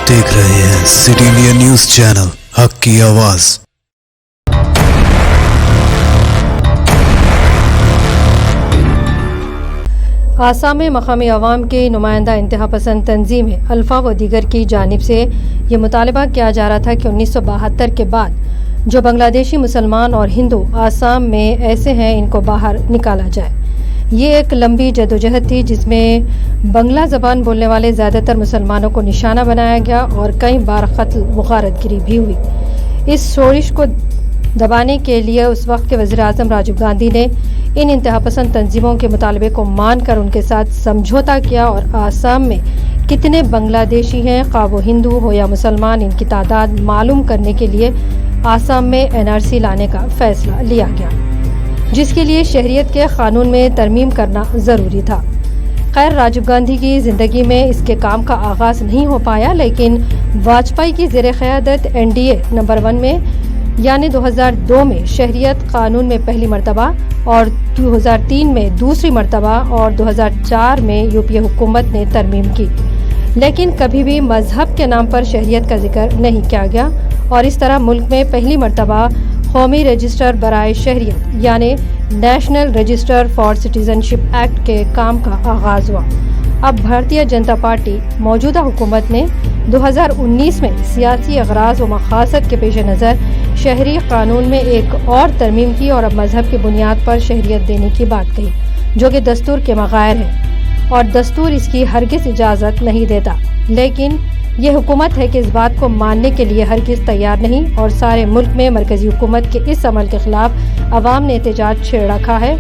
देख रहे हैं सिटी इंडिया न्यूज चैनल, हक की आवाज। आसाम में मकामी अवाम के नुमाइंदा इंतहा पसंद तंजीमें अल्फा व दीगर की जानिब से ये मुतालबा किया जा रहा था कि 1972 के बाद जो बांग्लादेशी मुसलमान और हिंदू आसाम में ऐसे हैं, इनको बाहर निकाला जाए। ये एक लंबी जदोजहद थी जिसमें बांग्ला ज़बान बोलने वाले ज़्यादातर मुसलमानों को निशाना बनाया गया और कई बार कत्ल मुगारतगिरी भी हुई। इस शोरिश को दबाने के लिए उस वक्त के वज़ीर-ए-आज़म राजीव गांधी ने इन इंतहापसंद तंजीमों के मुतालबे को मानकर उनके साथ समझौता किया और आसाम में कितने बांग्लादेशी हैं, खा वो हिंदू हो या मुसलमान, इनकी तादाद मालूम करने के लिए आसाम में NRC लाने का फैसला लिया गया, जिसके लिए शहरियत के कानून में तरमीम करना ज़रूरी था। खैर, राजीव गांधी की ज़िंदगी में इसके काम का आगाज़ नहीं हो पाया, लेकिन वाजपेयी की ज़ेर क़यादत NDA नंबर 1 में यानी 2002 में शहरियत कानून में पहली मरतबा और 2003 में दूसरी मरतबा और 2004 में UPA हुकूमत ने तरमीम की, लेकिन कभी भी मजहब के नाम पर शहरियत का जिक्र नहीं किया गया और इस तरह मुल्क में पहली मरतबा कौमी रजिस्टर बराए शहरियत यानी national register for citizenship act के काम का आगाज़ हुआ। अब भारतीय जनता पार्टी मौजूदा हुकूमत ने 2019 में सियासी अगराज व मकासद के पेश नज़र शहरी कानून में एक और तरमीम की और अब मजहब की बुनियाद पर शहरियत देने की बात कही, जो कि दस्तूर के मग़ायर है और दस्तूर इसकी हरगिज़ इजाज़त नहीं देता। लेकिन ये हुकूमत है कि इस बात को मानने के लिए हरगिज़ तैयार नहीं और सारे मुल्क में मरकज़ी हुकूमत के इस अमल के खिलाफ अवाम ने एहतजाज छेड़ रखा है।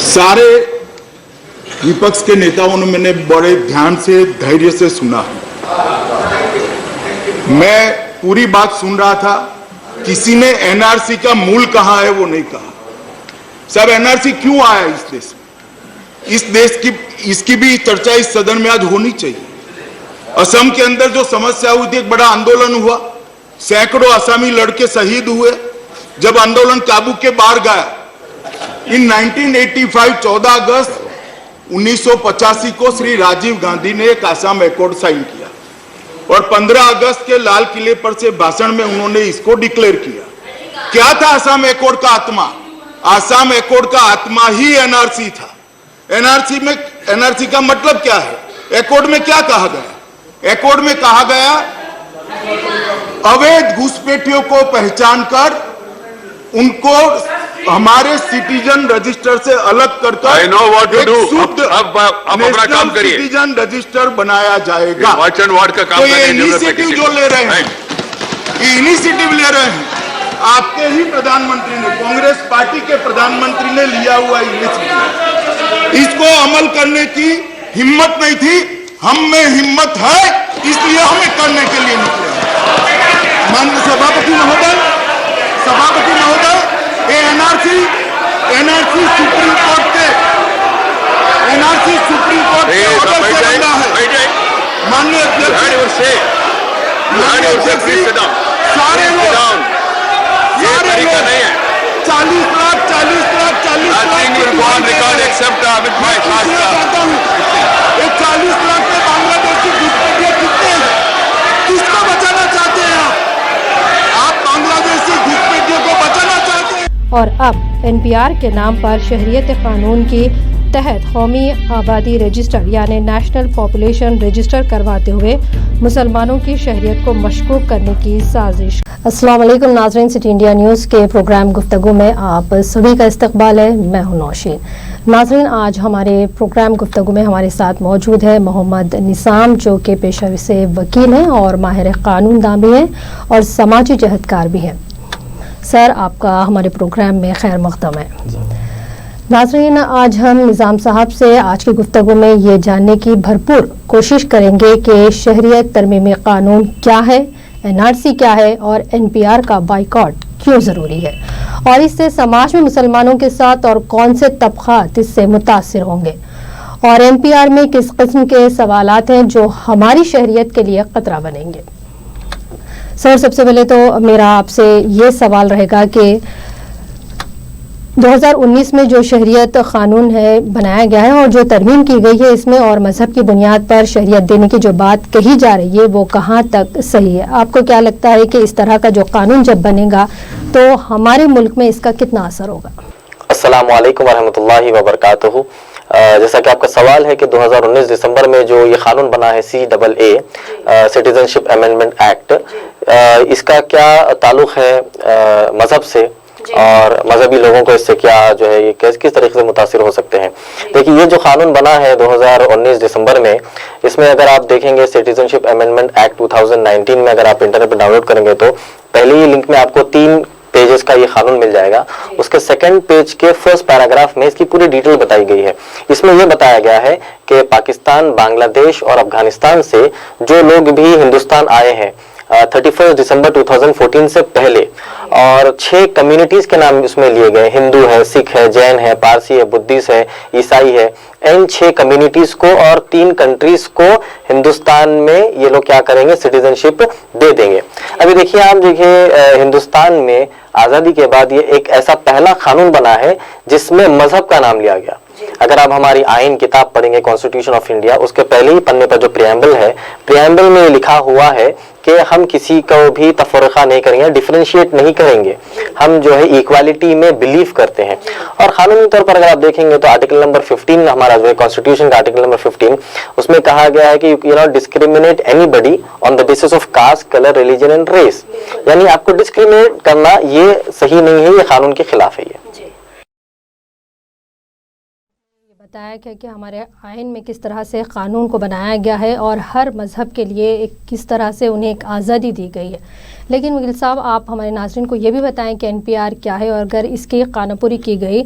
सारे विपक्ष के नेताओं ने मैंने बड़े ध्यान से धैर्य से सुना है। मैं पूरी बात सुन रहा था। किसी ने एनआरसी का मूल कहां है वो नहीं कहा। सब एनआरसी क्यों आया इस देश में, इस देश की इसकी भी चर्चा इस सदन में आज होनी चाहिए। असम के अंदर जो समस्या हुई थी, एक बड़ा आंदोलन हुआ, सैकड़ों असमी लड़के शहीद हुए। जब आंदोलन काबू के बाहर गया, इन 1985 14 अगस्त 1985 को श्री राजीव गांधी ने एक आसाम एकॉर्ड साइन किया और 15 अगस्त के लाल किले पर से भाषण में उन्होंने इसको डिक्लेयर किया। क्या था आसाम एकॉर्ड का आत्मा? आसाम एकॉर्ड का आत्मा ही एनआरसी था। एनआरसी का मतलब क्या है? एकॉर्ड में क्या कहा गया? एकॉर्ड में कहा गया अवैध घुसपैठियों को पहचान कर उनको हमारे सिटीजन रजिस्टर से अलग कर I know what to do. अब अपना काम करिए। सिटीजन रजिस्टर बनाया जाएगा। वॉच एंड वार्ड का काम तो ये करिए। इनिशिएटिव जो ले रहे हैं, ये इनिशिएटिव ले रहे हैं, आपके ही प्रधानमंत्री ने, कांग्रेस पार्टी के प्रधानमंत्री ने लिया हुआ इनिशिएटिव, इसको अमल करने की हिम्मत नहीं थी। हम में हिम्मत है, इसलिए हमें करने के लिए निकले। माननीय सभापति महोदय, ये एनआरसी सुप्रीम कोर्ट के ऑर्डर से बना है। माननीय अध्यक्ष, सारे लोग, ये तरीका नहीं है। 40 लाख ये 40 लाख के बांग्लादेशी घुसपैठिए कितने हैं? किसको बचाना चाहते हैं आप बांग्लादेशी घुसपैठियों को बचाना चाहते हैं? और अब एनपीआर के नाम पर शहरियत कानून के तहत कौमी आबादी रजिस्टर यानी नेशनल पॉपुलेशन रजिस्टर करवाते हुए मुसलमानों की शहरियत को मशकूक करने की साजिश। अस्सलाम वालेकुम नाज़रीन, सिटी इंडिया न्यूज़ के प्रोग्राम गुफ्तगू में आप सभी का इस्तकबाल है। मैं हूं नौशीन। नाज़रीन, आज हमारे प्रोग्राम गुफ्तगू में हमारे साथ मौजूद है मोहम्मद निसाम, जो कि पेशे से वकील हैं और माहिर कानून दान भी हैं और समाजी जहदकार भी हैं। सर, आपका हमारे प्रोग्राम में खैर मक़दम है। नाज़रीन, आज हम निज़ाम साहब से आज की गुफ्तगू में ये जानने की भरपूर कोशिश करेंगे कि शहरियत तरमीमी कानून क्या है, एनआरसी क्या है और एनपीआर का बाइकॉट क्यों ज़रूरी है और इससे समाज में मुसलमानों के साथ और कौन से तबक़ात इससे मुतासिर होंगे और एनपीआर में किस किस्म के सवालात हैं जो हमारी शहरियत के लिए ख़तरा बनेंगे। सर, सबसे पहले तो मेरा आपसे ये सवाल रहेगा कि 2019 में जो शहरियत कानून है बनाया गया है और जो तरमीम की गई है इसमें और मजहब की बुनियाद पर शहरियत देने की जो बात कही जा रही है वो कहाँ तक सही है? आपको क्या लगता है कि इस तरह का जो कानून जब बनेगा तो हमारे मुल्क में इसका कितना असर होगा? अस्सलाम वालेकुम वरहमतुल्लाहि वबरकातुहू। जैसा कि आपका सवाल है कि 2019 दिसंबर में जो ये कानून बना है CAA सिटीजनशिप अमेंडमेंट एक्ट, इसका क्या ताल्लुक है मजहब से और मजहबी लोगों को इससे क्या जो है ये किस तरीके से मुतासिर हो सकते हैं? देखिए, ये जो कानून बना है 2019 दिसंबर में, इसमें अगर आप देखेंगे सिटीजनशिप अमेंडमेंट एक्ट 2019 में अगर आप इंटरनेट पर डाउनलोड करेंगे तो पहले ही लिंक में आपको 3 पेजेस का ये कानून मिल जाएगा। उसके सेकंड पेज के फर्स्ट पैराग्राफ में इसकी पूरी डिटेल बताई गई है। इसमें यह बताया गया है कि पाकिस्तान, बांग्लादेश और अफगानिस्तान से जो लोग भी हिंदुस्तान आए हैं 31 दिसंबर 2014 से पहले और 6 कम्युनिटीज के नाम इसमें लिए गए, हिंदू है, सिख है, जैन है, पारसी है, बुद्धिस्ट है, ईसाई है। इन 6 कम्युनिटीज को और 3 कंट्रीज को हिंदुस्तान में ये लोग क्या करेंगे, सिटीजनशिप दे देंगे। अभी देखिए, आप देखिए हिंदुस्तान में आजादी के बाद ये एक ऐसा पहला कानून बना है जिसमें मजहब का नाम लिया गया। अगर आप हमारी आइन किताब पढ़ेंगे कॉन्स्टिट्यूशन ऑफ इंडिया, उसके पहले ही पन्ने पर जो प्रियम्बल है, प्रियम्बल में लिखा हुआ है कि हम किसी को भी तफरका नहीं करेंगे, डिफरेंशिएट नहीं करेंगे। हम जो है इक्वालिटी में बिलीव करते हैं। और कानूनी तौर पर अगर आप देखेंगे तो आर्टिकल नंबर 15 हमारा जो है कॉन्स्टिट्यूशन का आर्टिकल नंबर 15, उसमें कहा गया है कि you not discriminate anybody on the basis of caste, colour, religion and race. यानी आपको डिस्क्रिमिनेट करना ये सही नहीं है, ये कानून के खिलाफ है। ये बताया गया कि हमारे आइन में किस तरह से कानून को बनाया गया है और हर मज़हब के लिए एक किस तरह से उन्हें एक आज़ादी दी गई है। लेकिन वकील साहब, आप हमारे नाज़रीन को ये भी बताएं कि एनपीआर क्या है और अगर इसकी कानूनपुरी की गई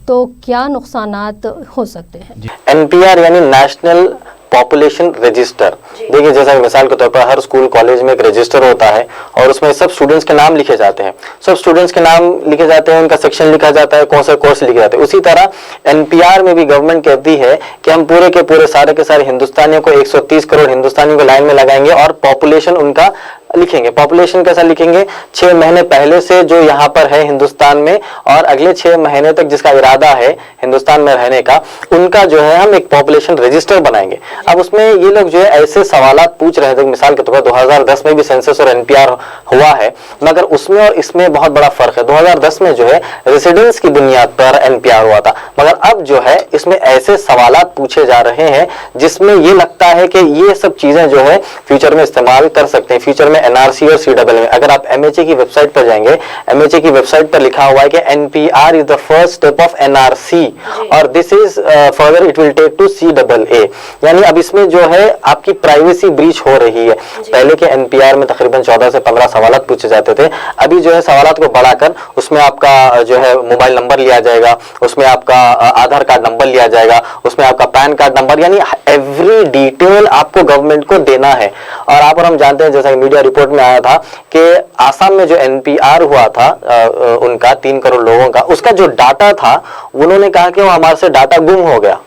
तो क्या नुकसानात हो सकते हैं? एनपीआर यानी नेशनल पॉपुलेशन रजिस्टर। देखिए जैसा कि मिसाल के तौर पर हर स्कूल कॉलेज में एक रजिस्टर होता है और उसमें सब स्टूडेंट्स के नाम लिखे जाते हैं, सब स्टूडेंट्स के नाम लिखे जाते हैं, उनका सेक्शन लिखा जाता है, कौन सा कोर्स लिखे जाते हैं। उसी तरह एनपीआर में भी गवर्नमेंट कहती है कि हम पूरे के पूरे सारे के सारे हिंदुस्तानियों को 130 करोड़ हिंदुस्तानियों को लाइन में लगाएंगे और पॉपुलेशन उनका लिखेंगे। पॉपुलेशन कैसा लिखेंगे? 6 महीने पहले से जो यहाँ पर है हिंदुस्तान में और अगले 6 महीने तक जिसका इरादा है हिंदुस्तान में रहने का, उनका जो है हम एक पॉपुलेशन रजिस्टर बनाएंगे। अब उसमें ये लोग जो है ऐसे सवालात पूछ रहे हैं, मिसाल के तौर पर 2010 में भी सेंसस और एनपीआर हुआ है, मगर उसमें और इसमें बहुत बड़ा फर्क है। 2010 में जो है रेसिडेंस की बुनियाद पर एनपीआर हुआ था, मगर अब जो है इसमें ऐसे सवालात पूछे जा रहे हैं जिसमें ये लगता है कि ये सब चीजें जो है फ्यूचर में इस्तेमाल कर सकते हैं। फ्यूचर में एनआरसी और सीडब्ल्यू में अगर आप एमएचए की वेबसाइट पर जाएंगे, एमएचए की वेबसाइट पर लिखा हुआ है कि NPR is the first step of NRC और this is further it will take to CW. यानी अब इसमें जो है आपकी प्राइवेसी ब्रीच हो रही है। पहले के एनपीआर में तकरीबन 14 से 15 सवालात पूछे जाते थे, अभी जो है सवालात को बढ़ाकर उसमें आपका जो है मोबाइल नंबर लिया जाएगा, उसमें आपका आधार कार्ड नंबर लिया जाएगा, उसमें आपका पैन कार्ड नंबर, यानी एवरी डिटेल आपको गवर्नमेंट को देना है। और आप और हम जानते हैं जैसा कि मीडिया रिपोर्ट में आया था कि आसाम में जो एनपीआर हुआ था उनका 3 करोड़ लोगों का, उसका जो डाटा था उन्होंने कहा कि वो हमारे से डाटा गुम हो गया,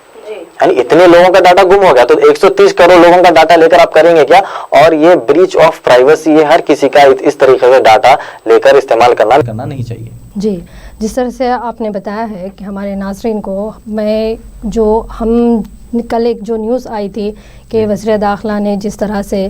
यानी इतने लोगों का डाटा गुम हो गया। तो 130 करोड़ लोगों का डाटा लेकर आप करेंगे क्या? और ये ब्रीच ऑफ प्राइवेसी है, हर किसी का इस तरीके से डाटा लेकर इस्तेमाल करना नहीं चाहिए। जी, जिस तरह से आपने बताया है कि हमारे नाज़रीन को, मैं जो हम कल एक जो न्यूज़ आई थी कि वज़ीर दाखिला ने जिस तरह से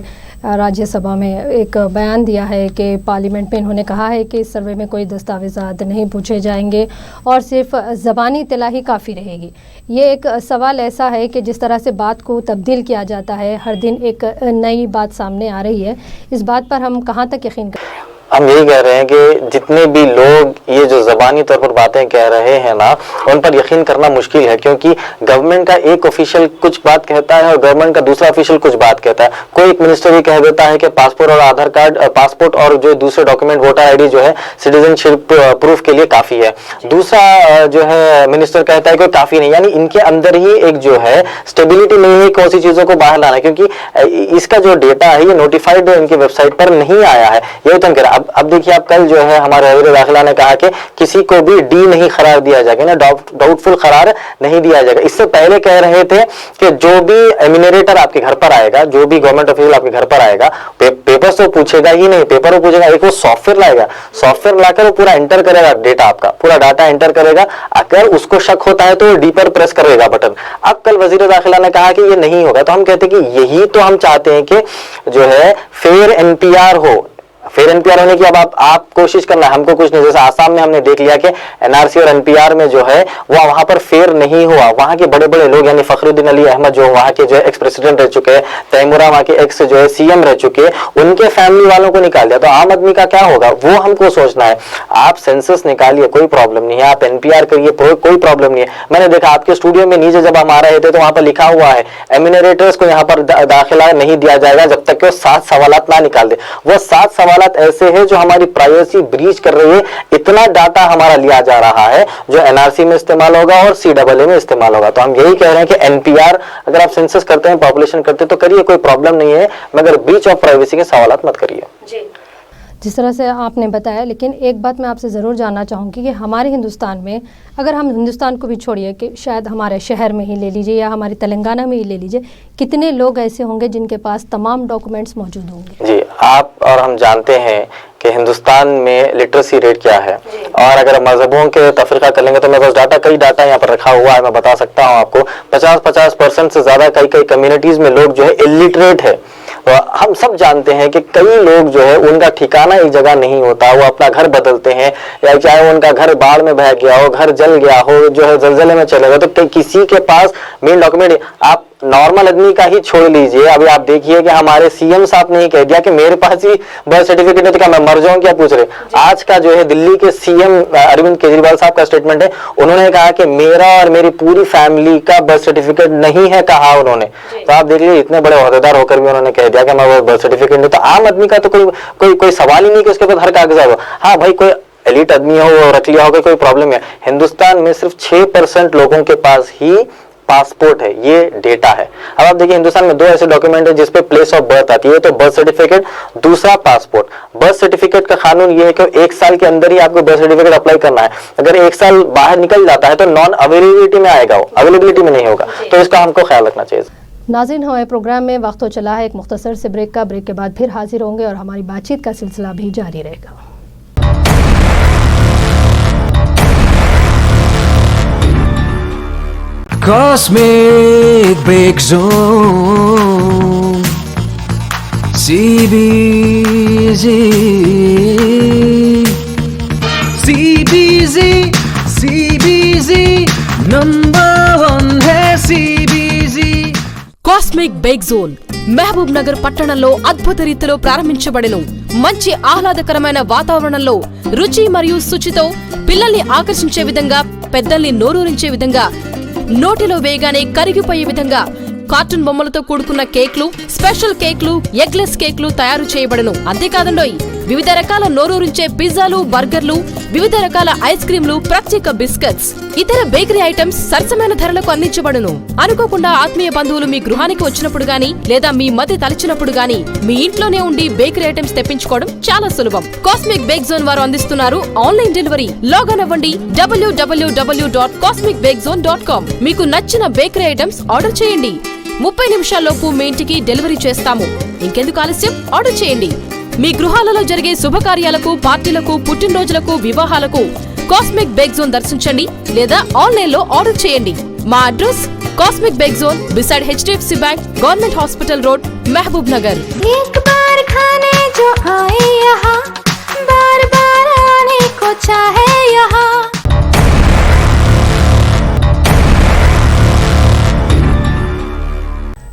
राज्यसभा में एक बयान दिया है कि पार्लियामेंट में इन्होंने कहा है कि इस सर्वे में कोई दस्तावेज़ात नहीं पूछे जाएंगे और सिर्फ ज़बानी इत्तला ही काफ़ी रहेगी। ये एक सवाल ऐसा है कि जिस तरह से बात को तब्दील किया जाता है, हर दिन एक नई बात सामने आ रही है, इस बात पर हम कहाँ तक यकीन करें? हम यही कह रहे हैं कि जितने भी लोग ये जो ज़बानी तौर पर बातें कह रहे हैं ना, उन पर यकीन करना मुश्किल है, क्योंकि गवर्नमेंट का एक ऑफिशियल कुछ बात कहता है और गवर्नमेंट का दूसरा ऑफिशियल कुछ बात कहता है। कोई एक मिनिस्टर ये कह देता है कि पासपोर्ट और आधार कार्ड, पासपोर्ट और जो दूसरे डॉक्यूमेंट वोटर आईडी जो है सिटीजनशिप प्रूफ के लिए काफ़ी है, दूसरा जो है मिनिस्टर कहता है कि काफ़ी नहीं। यानी इनके अंदर ही एक जो है स्टेबिलिटी नहीं है कौन सी चीज़ों को बाहर लाना, क्योंकि इसका जो डेटा है ये नोटिफाइड इनकी वेबसाइट पर नहीं आया है। यही तो हम कह रहे हैं। अब देखिए, आप कल जो है हमारे वज़ीर दाखिला ने कहा कि किसी को भी डी नहीं करार दिया जाएगा, ना डाउटफुल करार नहीं दिया जाएगा। इससे पहले कह रहे थे कि जो भी एमिनरेटर आपके घर पर आएगा, जो भी गवर्नमेंट ऑफिशियल आपके घर पर आएगा, पेपर्स तो पूछेगा ही नहीं, पेपर वो पूछेगा, एक वो सॉफ्टवेयर लाएगा, सॉफ्टवेयर लाकर वो पूरा एंटर करेगा, डेटा आपका पूरा डाटा एंटर करेगा। अगर उसको शक होता है तो वो डी पर प्रेस करेगा बटन। अब कल वज़ीर दाखिला ने कहा कि ये नहीं होगा, तो हम कहते हैं कि यही तो हम चाहते हैं कि जो है फेयर एनपीआर हो। फेयर एनपीआर होने की अब आप कोशिश करना है, हमको कुछ नहीं। जैसे आसाम में हमने देख लिया कि एनआरसी और एनपीआर में जो है वो वहां पर फेयर नहीं हुआ। वहां के बड़े बड़े लोग यानी फखरुद्दीन अली अहमद जो वहां के जो है एक्स प्रेसिडेंट रह चुके हैं, तैमूरा वहां के एक्स जो है सीएम रह चुके हैं, उनके फैमिली वालों को निकाल दिया। तो आम आदमी का क्या होगा वो हमको सोचना है। आप सेंसस निकालिए, कोई प्रॉब्लम नहीं है, आप एनपीआर करिए, कोई प्रॉब्लम नहीं है। मैंने देखा आपके स्टूडियो में नीचे जब हम आ रहे थे तो वहां पर लिखा हुआ है एमिनरेटर्स को यहाँ पर दाखिला नहीं दिया जाएगा जब तक कि वो 7 सवालात ना निकाल दे। वो 7 सवालात ऐसे है जो हमारी प्राइवेसी ब्रीच कर रही है। इतना डाटा हमारा लिया जा रहा है जो एनआरसी में इस्तेमाल होगा और सीडब्ल्यू में इस्तेमाल होगा। तो हम यही कह रहे हैं कि एनपीआर अगर आप सेंसस करते हैं, पॉपुलेशन करते हैं तो करिए, कोई प्रॉब्लम नहीं है, मगर ब्रीच ऑफ प्राइवेसी के सवालात मत करिए। जिस तरह से आपने बताया, लेकिन एक बात मैं आपसे ज़रूर जानना चाहूँगी कि हमारे हिंदुस्तान में, अगर हम हिंदुस्तान को भी छोड़िए कि शायद हमारे शहर में ही ले लीजिए या हमारी तेलंगाना में ही ले लीजिए, कितने लोग ऐसे होंगे जिनके पास तमाम डॉक्यूमेंट्स मौजूद होंगे? जी, आप और हम जानते हैं कि हिंदुस्तान में लिटरेसी रेट क्या है, और अगर मजहबों के तफरीका कर लेंगे तो मेरे पास कई डाटा यहाँ पर रखा हुआ है, मैं बता सकता हूँ आपको। 50% से ज़्यादा कई कम्युनिटीज़ में लोग जो है इलिटरेट है। तो हम सब जानते हैं कि कई लोग जो है उनका ठिकाना एक जगह नहीं होता, वो अपना घर बदलते हैं, या चाहे उनका घर बाढ़ में बह गया हो, घर जल गया हो, जो है जलजले में चले गए, तो किसी के पास मेन डॉक्यूमेंट, आप नॉर्मल आदमी का ही छोड़ लीजिए। अभी आप देखिए कि हमारे सीएम साहब ने ही कह दिया कि मेरे पास ही बर्थ सर्टिफिकेट है, तो क्या मैं मर जाऊं क्या पूछ रहे। आज का जो है दिल्ली के सीएम अरविंद केजरीवाल साहब का स्टेटमेंट है, उन्होंने कहा कि मेरा और मेरी पूरी फैमिली का बर्थ सर्टिफिकेट नहीं है, कहा उन्होंने। तो आप देख लीजिए, इतने बड़े ओहदेदार होकर भी उन्होंने कह दिया कि मैं बर्थ सर्टिफिकेट नहीं। तो आम आदमी का तो कोई सवाल ही नहीं कि उसके पास हर कागजात हो। हाँ भाई, कोई एलिट आदमी हो वो रख लिया होगा, कोई प्रॉब्लम है। हिंदुस्तान में सिर्फ 6% लोगों के पास ही पासपोर्ट है, ये डेटा है। अब आप देखिए हिंदुस्तान में दो ऐसे डॉक्यूमेंट है जिसपे प्लेस ऑफ बर्थ आती है, तो बर्थ सर्टिफिकेट, दूसरा पासपोर्ट। बर्थ सर्टिफिकेट का कानून ये है कि 1 साल के अंदर ही आपको बर्थ सर्टिफिकेट अप्लाई करना है। अगर 1 साल बाहर निकल जाता है तो नॉन अवेलेबिलिटी में आएगा, वो अवेलेबिलिटी में नहीं होगा, तो इसका हमको ख्याल रखना चाहिए। नाज़रीन, हमारे प्रोग्राम में वक्त तो चला है एक मुख्तसर से ब्रेक का। ब्रेक के बाद फिर हाजिर होंगे और हमारी बातचीत का सिलसिला भी जारी रहेगा। Cosmic Break Zone CBZ number 1 है CBZ। Cosmic break zone Mahbub Nagar పట్టణంలో అద్భుత రీతిలో ప్రారంభించబడెను। మంచి ఆహ్లాదకరమైన వాతావరణంలో రుచి మరియు శుచితో పిల్లల్ని ఆకర్షించే విధంగా, పెద్దల్ని నోరూరించే విధంగా, నోటిలో వేగానే కరిగిపోయే విధంగా కార్టూన్ బొమ్మలతో కూడుకున్న కేక్లు, స్పెషల్ కేక్లు, ఎగ్లెస్ కేక్లు తయారు చేయబడను। అంతేకాదండోయ్, వివిధ రకాల నోరూరించే పిజ్జాలు, బర్గర్లు, వివిధ రకాల ఐస్ క్రీంలు, ప్రత్యేక బిస్కెట్స్, ఇతర బేకరీ ఐటమ్స్ సరసమైన ధరలకు అందించబడును। అనుకోకుండా ఆత్మీయ బంధువులు మీ గృహానికి వచ్చినప్పుడు గానీ లేదా మీ మధ్య తలచినప్పుడు గానీ మీ ఇంట్లోనే ఉండి బేకరీ ఐటమ్స్ తెప్పించుకోవడం చాలా సులభం। కాస్మిక్ బేక్ జోన్ వారు అందిస్తున్నారు ఆన్లైన్ డెలివరీ। లాగిన్ అవ్వండి www.cosmicbakezone.com। మీకు నచ్చిన బేకరీ ఐటమ్స్ ఆర్డర్ చేయండి। 30 నిమిషాల్లోపు మీ ఇంటికి డెలివరీ చేస్తాము। ఇంకెందుకు ఆలస్యం, ఆర్డర్ చేయండి। మీ గృహాలలో జరిగే శుభకార్యాలకు, పార్టీలకు, పుట్టినరోజులకు, వివాహాలకు కాస్మిక్ బేక్ జోన్ దర్శించండి లేదా ఆన్లైన్ లో ఆర్డర్ చేయండి। మా address cosmic break zone beside HDFC bank, government hospital road, Mahbub Nagar. एक बार खाने जो आए यहाँ, बार बार आने को चाहे यहाँ।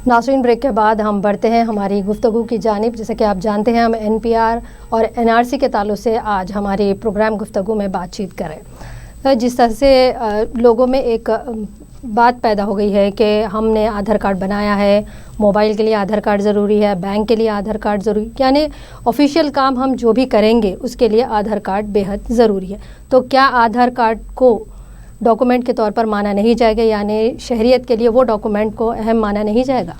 नाज़रीन, ब्रेक के बाद हम बढ़ते हैं हमारी गुफ्तगू की जानिब। जैसे कि आप जानते हैं, हम NPR और NRC के ताल्लुक से आज हमारे प्रोग्राम गुफ्तगू में बातचीत करें। जिस तरह से लोगों में एक बात पैदा हो गई है कि हमने आधार कार्ड बनाया है, मोबाइल के लिए आधार कार्ड ज़रूरी है, बैंक के लिए आधार कार्ड ज़रूरी, यानी ऑफिशियल काम हम जो भी करेंगे उसके लिए आधार कार्ड बेहद ज़रूरी है। तो क्या आधार कार्ड को डॉक्यूमेंट के तौर पर माना नहीं जाएगा, यानी शहरियत के लिए वो डॉक्यूमेंट को अहम माना नहीं जाएगा?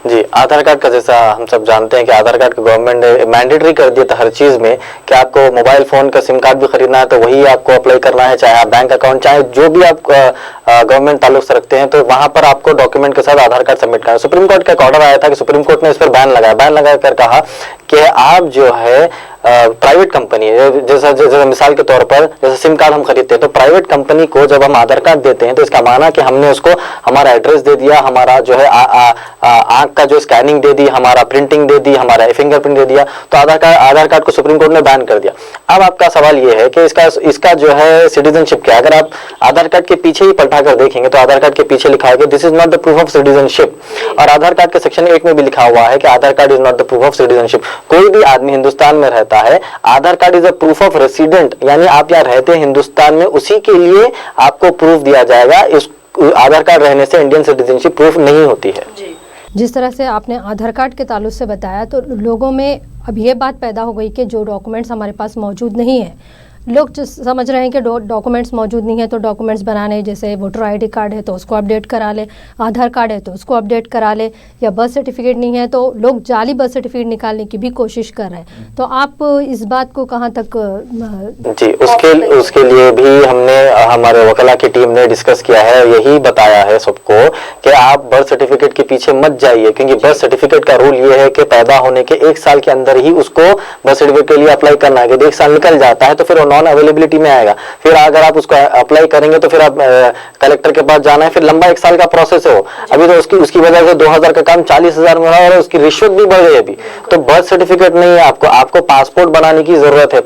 जी, आधार कार्ड का जैसा हम सब जानते हैं कि आधार कार्ड को गवर्नमेंट ने मैंडेटरी कर दिया था हर चीज में कि आपको मोबाइल फोन का सिम कार्ड भी खरीदना है तो वही आपको अप्लाई करना है, चाहे आप बैंक अकाउंट, चाहे जो भी आप गवर्नमेंट ताल्लुक से रखते हैं, तो वहां पर आपको डॉक्यूमेंट के साथ आधार कार्ड सबमिट करना है। सुप्रीम कोर्ट का एक ऑर्डर आया था कि सुप्रीम कोर्ट ने इस पर बैन लगा कर कहा कि आप जो है प्राइवेट कंपनी है, जैसा मिसाल के तौर पर जैसे सिम कार्ड हम खरीदते हैं तो प्राइवेट कंपनी को जब हम आधार कार्ड देते हैं तो इसका माना कि हमने उसको हमारा एड्रेस दे दिया, हमारा जो है आंख का जो स्कैनिंग दे दी, हमारा प्रिंटिंग दे दी, हमारा फिंगरप्रिंट दे दिया, तो आधार कार्ड को सुप्रीम कोर्ट ने बैन कर दिया। अब आपका सवाल ये है कि इसका जो है सिटीजनशिप क्या है? अगर आप आधार कार्ड के पीछे ही पलटा कर देखेंगे तो आधार कार्ड के पीछे लिखा है कि this is not the proof of citizenship, और आधार कार्ड के सेक्शन 1 में भी लिखा हुआ है कि Aadhaar card is not the proof of citizenship. कोई भी आदमी हिंदुस्तान में रहता है, Aadhaar card is a proof of resident, यानी आप यहाँ रहते हैं हिंदुस्तान में, उसी के लिए आपको प्रूफ दिया जाएगा। इस आधार कार्ड रहने से इंडियन सिटीजनशिप प्रूफ नहीं होती है। जिस तरह से आपने आधार कार्ड के ताल्लुक से बताया, तो लोगों में अब ये बात पैदा हो गई कि जो डॉक्यूमेंट्स हमारे पास मौजूद नहीं है, लोग समझ रहे हैं कि डॉक्यूमेंट्स मौजूद नहीं है तो डॉक्यूमेंट्स बनाने, जैसे वोटर ID कार्ड है तो उसको अपडेट करा ले, आधार कार्ड है तो उसको अपडेट करा ले, या बर्थ सर्टिफिकेट नहीं है तो लोग जाली बर्थ सर्टिफिकेट निकालने की भी कोशिश कर रहे हैं। तो आप इस बात को कहाँ तक जी, उसके लिए भी हमने हमारे वकला की टीम ने डिस्कस किया है, यही बताया है सबको कि आप बर्थ सर्टिफिकेट के पीछे मत जाइए, क्योंकि बर्थ सर्टिफिकेट का रूल ये है कि पैदा होने के 1 साल के अंदर ही उसको बर्थ सर्टिफिकेट के लिए अप्लाई करना है। यदि 1 साल निकल जाता है तो फिर नॉन अवेलेबिलिटी में आएगा, फिर अगर आप उसको अप्लाई करेंगे तो फिर आप कलेक्टर के पास जाना है, फिर लंबा 1 साल का प्रोसेस है वो। अभी तो उसकी वजह से 2000 का काम 40,000 में हो रहा है और उसकी रिश्वत भी बढ़ गई अभी। तो बर्थ सर्टिफिकेट नहीं है, आपको पासपोर्ट बनाने की जरूरत है।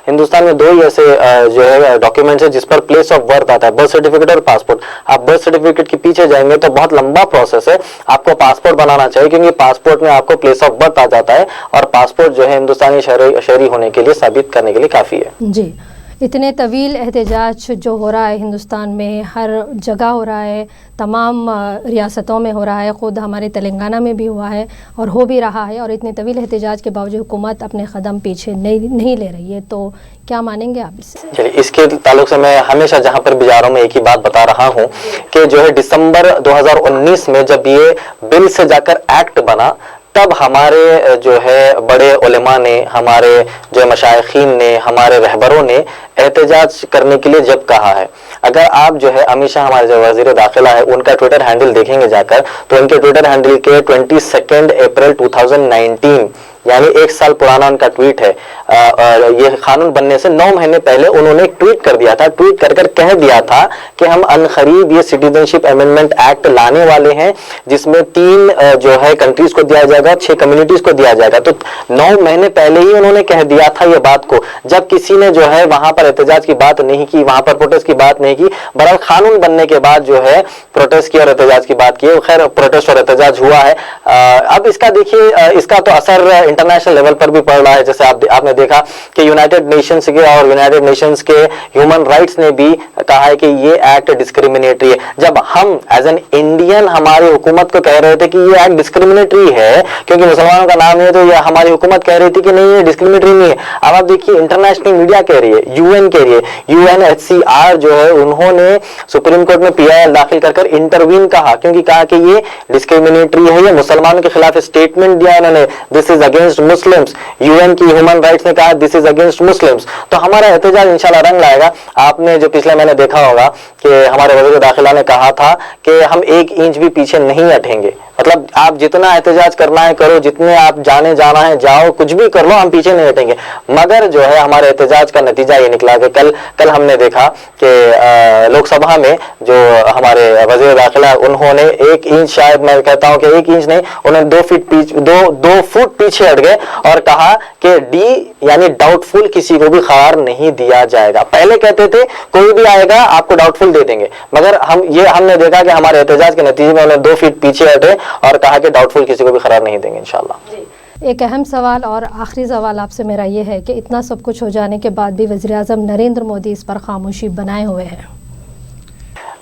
हिंदुस्तान में 2 ही ऐसे जो है डॉक्यूमेंट्स है जिस पर प्लेस ऑफ बर्थ आता है, बर्थ सर्टिफिकेट और पासपोर्ट। आप बर्थ सर्टिफिकेट के पीछे जाएंगे तो बहुत लंबा प्रोसेस है, आपको पासपोर्ट बनाना चाहिए, क्योंकि पासपोर्ट में आपको प्लेस ऑफ बर्थ आ जाता है और पासपोर्ट जो है हिंदुस्तानी शहरी होने के लिए साबित करने के लिए काफी है। जी, इतने तवील एहतजाज जो हो रहा है हिंदुस्तान में, हर जगह हो रहा है, तमाम रियासतों में हो रहा है, ख़ुद हमारे तेलंगाना में भी हुआ है और हो भी रहा है, और इतने तवील एहतजाज के बावजूद हुकूमत अपने कदम पीछे नहीं ले रही है, तो क्या मानेंगे आप इससे? चलिए, इसके ताल्लुक से मैं हमेशा जहां पर भी जा रहा हूं मैं एक ही बात बता रहा हूं कि जो है दिसंबर 2019 में जब ये बिल से जाकर एक्ट बना, तब हमारे जो है बड़े उलेमा ने, हमारे जो मशाइखीन ने, हमारे रहबरों ने एहतजाज करने के लिए जब कहा है। अगर आप जो है अमीर शाह हमारे जो वजीर दाखिला है उनका ट्विटर हैंडल देखेंगे जाकर, तो उनके ट्विटर हैंडल के 22 अप्रैल 2019 यानी 1 साल पुराना उनका ट्वीट है। ये कानून बनने से 9 महीने पहले उन्होंने एक ट्वीट कर दिया था, ट्वीट कर कह दिया था कि हम अनकरीब ये सिटीजनशिप अमेंडमेंट एक्ट लाने वाले हैं, जिसमें 3 जो है कंट्रीज को दिया जाएगा, 6 कम्युनिटीज को दिया जाएगा। तो 9 महीने पहले ही उन्होंने कह दिया था ये बात को, जब किसी ने जो है वहां पर एहतजाज की बात नहीं की, वहां पर प्रोटेस्ट की बात नहीं की। बहरहाल कानून बनने के बाद जो है प्रोटेस्ट की और एहतजाज की बात की, खैर प्रोटेस्ट और एहतजाज हुआ है। अब इसका देखिए, इसका तो असर इंटरनेशनल लेवल पर भी पड़ रहा है। जैसे आपने देखा कि यूनाइटेड नेशंस के और यूनाइटेड नेशंस के ह्यूमन राइट्स ने भी कहा है कि ये एक्ट डिस्क्रिमिनेटरी है। जब हम एज एन इंडियन हमारी हुकूमत को कह रहे थे कि ये एक्ट डिस्क्रिमिनेटरी है क्योंकि मुसलमानों का नाम है, तो ये हमारी हुकूमत कह रही थी कि नहीं ये डिस्क्रिमिनेटरी नहीं है। अब आप देखिए इंटरनेशनल मीडिया कह रही है, यूएन कह रही है, UNHCR जो है उन्होंने सुप्रीम कोर्ट में PIL दाखिल कर इंटरवीन कहा, क्योंकि कहा कि ये डिस्क्रिमिनेटरी है, ये मुसलमानों के खिलाफ स्टेटमेंट दिया उन्होंने, this is against Muslims. UN की ह्यूमन राइट्स ने कहा दिस इज अगेंस्ट मुस्लिम्स। तो हमारा एहतजाज इंशाल्लाह रंग लाएगा। आपने जो पिछले महीने देखा होगा कि हमारे वज़ीर दाखिला ने कहा था कि हम 1 इंच भी पीछे नहीं हटेंगे, मतलब आप जितना एहतजाज करना है करो, जितने आप जाना है जाओ, कुछ भी कर लो, हम पीछे नहीं हटेंगे। मगर जो है हमारे एहतजाज का नतीजा ये निकला कि कल हमने देखा कि लोकसभा में जो हमारे वज़ीर दाखिला उन्होंने 1 इंच, शायद मैं कहता हूं कि 1 इंच नहीं, उन्होंने 2 फुट पीछे हट गए और कहा कि डी यानी डाउटफुल किसी को भी करार नहीं दिया जाएगा। पहले कहते थे कोई भी आएगा आपको डाउटफुल दे देंगे, मगर हमने देखा कि हमारे एहतजाज के नतीजे में उन्होंने 2 फीट पीछे हटे और कहा कि डाउटफुल किसी को भी करार नहीं देंगे इंशाल्लाह। एक अहम सवाल और आखिरी सवाल आपसे मेरा ये है कि इतना सब कुछ हो जाने के बाद भी वज़ीर आज़म नरेंद्र मोदी इस पर खामोशी बनाए हुए हैं।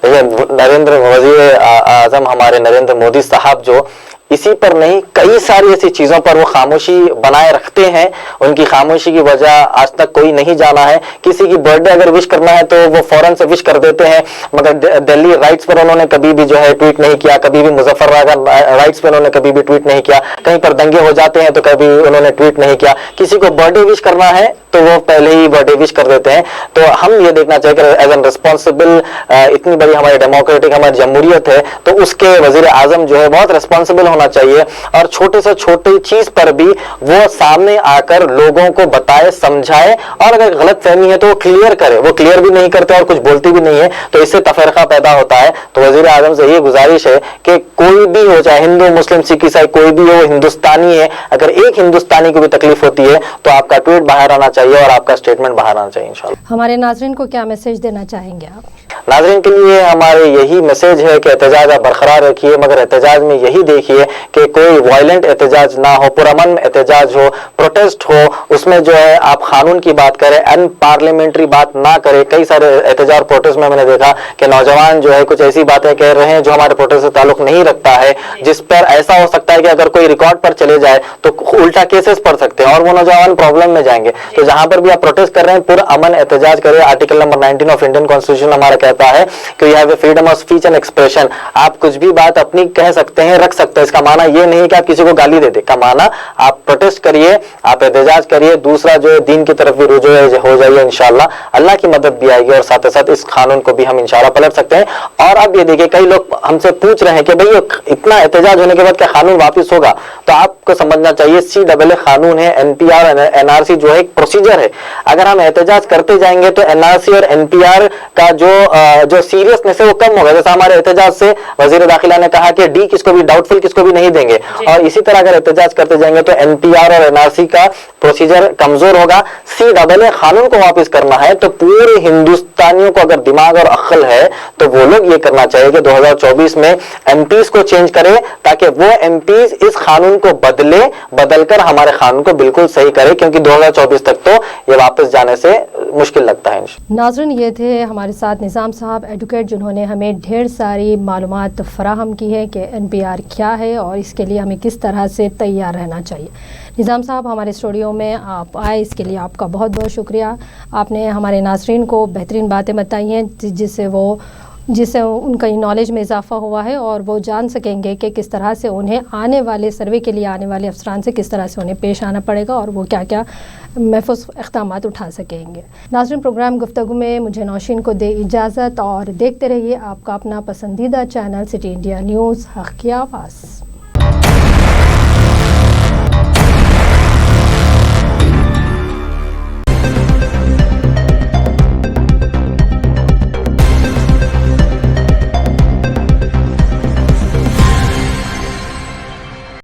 वज़ीर आज़म हमारे नरेंद्र मोदी साहब जो इसी पर नहीं कई सारी ऐसी चीजों पर वो खामोशी बनाए रखते हैं, उनकी खामोशी की वजह आज तक कोई नहीं जाना है। किसी की बर्थडे अगर विश करना है तो वो फौरन से विश कर देते हैं, मगर दिल्ली राइट्स पर उन्होंने कभी भी जो है ट्वीट नहीं किया, कभी भी मुजफ्फरनगर राइट्स पर उन्होंने कभी भी ट्वीट नहीं किया, कहीं पर दंगे हो जाते हैं तो कभी उन्होंने ट्वीट नहीं किया। किसी को बर्थडे विश करना है तो वो पहले ही बर्थडे विश कर देते हैं। तो हम ये देखना चाहिए कि एज एन रिस्पॉन्सिबल, इतनी बड़ी हमारी डेमोक्रेटिक हमारी जमहूरियत है तो उसके वजीर आजम जो है बहुत रिस्पॉन्सिबल होना चाहिए और छोटे से छोटी चीज पर भी वो सामने आकर लोगों को बताए, समझाए और अगर गलत फहमी है तो वो क्लियर करे। वो क्लियर भी नहीं करते और कुछ बोलती भी नहीं है, तो इससे तफरका पैदा होता है। तो वजीर आजम से ये गुजारिश है कि कोई भी हो, चाहे हिंदू मुस्लिम सिख ईसाई कोई भी हो, हिंदुस्तानी है, अगर एक हिंदुस्तानी को भी तकलीफ होती है तो आपका ट्वीट बाहर आना चाहिए और आपका स्टेटमेंट बाहर आना चाहिए इंशाल्लाह। हमारे नाज़रीन को क्या मैसेज देना चाहेंगे आप? नाज़रीन के लिए हमारे यही मैसेज है कि एहतजाज आप बरकरार रखिए, मगर एहतजाज में यही देखिए कि कोई वायलेंट एहतजाज ना हो, पुरअमन एहतजाज हो, प्रोटेस्ट हो, उसमें जो है आप कानून की बात करें, अनपार्लियामेंट्री बात ना करें। कई सारे एहतजाज प्रोटेस्ट में मैंने देखा कि नौजवान जो है कुछ ऐसी बातें कह रहे हैं जो हमारे प्रोटेस्ट से ताल्लुक नहीं रखता है, जिस पर ऐसा हो सकता है कि अगर कोई रिकॉर्ड पर चले जाए तो उल्टा केसेस पढ़ सकते हैं और वो नौजवान प्रॉब्लम में जाएंगे। तो जहां पर भी आप प्रोटेस्ट कर रहे हैं पूरा अमन एहतजाज करें। Article number 19 of Indian constitution हमारा कहता है कि you have a freedom of speech and expression. आप कुछ भी बात अपनी कह सकते हैं, रख सकते हैं। इसका माना ये नहीं कि आप किसी को गाली दे दे, का माना आप प्रोटेस्ट करिए, आप एहतजाज करिए, दूसरा जो है दीन की तरफ भी रुजू हो जाइए। इंशाल्लाह अल्लाह की मदद भी आएगी और साथ ही साथ इस कानून को भी हम इंशाल्लाह पलट सकते हैं। और अब ये देखिए कई लोग हमसे पूछ रहे हैं कि भाई इतना एहतजाज होने के बाद क्या कानून वापिस होगा? तो आपको समझना चाहिए CAA कानून है, NPR NRC जो है एक प्रोसीजर है। अगर हम एहतजाज करते जाएंगे तो NRC और NPR का जो सीरियसनेस है वो कम होगा। जैसे हमारे एहतजाज से वजीर दाखिला ने कहा कि डी किसको भी, डाउटफुल किसको भी नहीं देंगे, और इसी तरह अगर एहतजाज करते जाएंगे तो NPR और NRC का प्रोसीजर कमजोर होगा। CAA कानून को वापस करना है तो पूरे हिंदुस्तानियों को अगर दिमाग और अक्ल है तो वो लोग ये करना चाहिए कि 2024 में MPs को चेंज करें, ताकि वो MPs इस कानून को बदलकर हमारे कानून को बिल्कुल सही करे, क्योंकि 2024 तक तो ये वापस जाने से मुश्किल लगता है। नाज़रीन, ये थे हमारे साथ निज़ाम साहब एडवोकेट, जिन्होंने हमें ढेर सारी मालूमात फराहम की है कि NPR क्या है और इसके लिए हमें किस तरह से तैयार रहना चाहिए। निज़ाम साहब, हमारे स्टूडियो में आप आए, इसके लिए आपका बहुत बहुत शुक्रिया। आपने हमारे नाज़रीन को बेहतरीन बातें बताई हैं जिससे उनका नॉलेज में इजाफा हुआ है और वो जान सकेंगे कि किस तरह से उन्हें आने वाले सर्वे के लिए आने वाले अफसरान से किस तरह से उन्हें पेश आना पड़ेगा और वो क्या क्या महफूज इक़दामात उठा सकेंगे। नाज़रीन, प्रोग्राम गुफ्तगू में मुझे नौशीन को दे इजाज़त और देखते रहिए आपका अपना पसंदीदा चैनल सिटी इंडिया न्यूज़, हक़ की आवाज़।